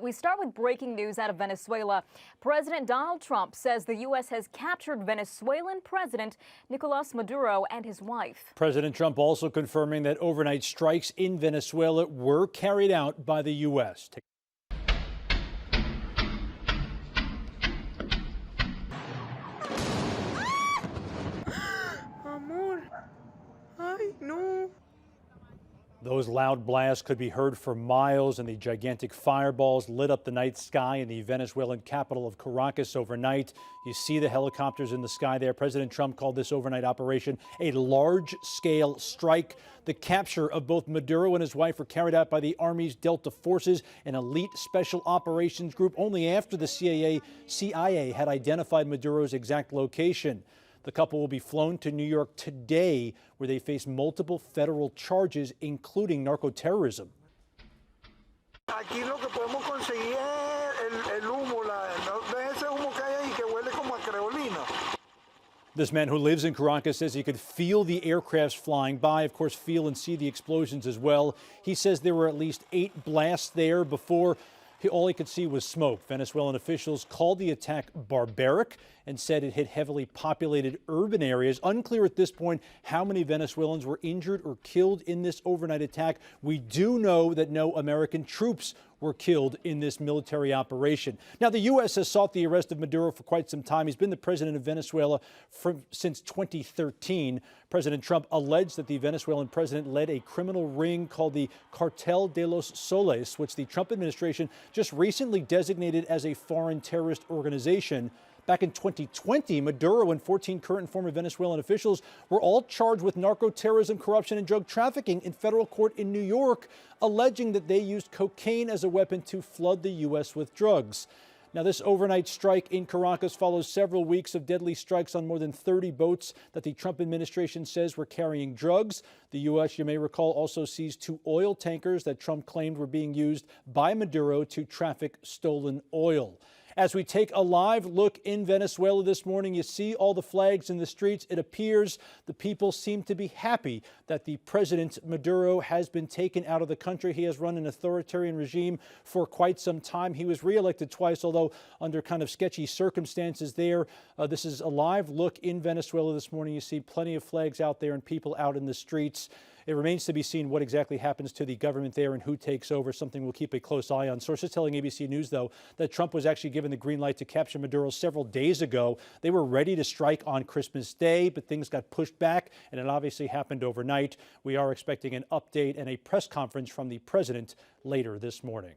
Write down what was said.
We start with breaking news out of Venezuela. President Donald Trump says the U.S. has captured Venezuelan President Nicolas Maduro and his wife. President Trump also confirming that overnight strikes in Venezuela were carried out by the U.S. Amor. Ay, no. Those loud blasts could be heard for miles, and the gigantic fireballs lit up the night sky in the Venezuelan capital of Caracas overnight. You see the helicopters in the sky there. President Trump called this overnight operation a large-scale strike. The capture of both Maduro and his wife were carried out by the Army's Delta Forces, an elite special operations group, only after the CIA had identified Maduro's exact location. The couple will be flown to New York today, where they face multiple federal charges, including narcoterrorism. Aquí lo que podemos conseguir es el humo, ese humo que hay ahí que huele como a creolina. This man who lives in Caracas says he could feel the aircrafts flying by, of course, feel and see the explosions as well. He says there were at least 8 blasts there before all he could see was smoke. Venezuelan officials called the attack barbaric and said it hit heavily populated urban areas. Unclear at this point how many Venezuelans were injured or killed in this overnight attack. We do know that no American troops were killed in this military operation. Now, the U.S. has sought the arrest of Maduro for quite some time. He's been the president of Venezuela since 2013. President Trump alleged that the Venezuelan president led a criminal ring called the Cartel de los Soles, which the Trump administration just recently designated as a foreign terrorist organization. Back in 2020, Maduro and 14 current and former Venezuelan officials were all charged with narco-terrorism, corruption, and drug trafficking in federal court in New York, alleging that they used cocaine as a weapon to flood the U.S. with drugs. Now, this overnight strike in Caracas follows several weeks of deadly strikes on more than 30 boats that the Trump administration says were carrying drugs. The U.S., you may recall, also seized 2 oil tankers that Trump claimed were being used by Maduro to traffic stolen oil. As we take a live look in Venezuela this morning, you see all the flags in the streets. It appears the people seem to be happy that the president, Maduro, has been taken out of the country. He has run an authoritarian regime for quite some time. He was reelected twice, although under kind of sketchy circumstances there. This is a live look in Venezuela this morning. You see plenty of flags out there and people out in the streets. It remains to be seen what exactly happens to the government there and who takes over, something we'll keep a close eye on. Sources telling ABC News, though, that Trump was actually given the green light to capture Maduro several days ago. They were ready to strike on Christmas Day, but things got pushed back, and it obviously happened overnight. We are expecting an update and a press conference from the president later this morning.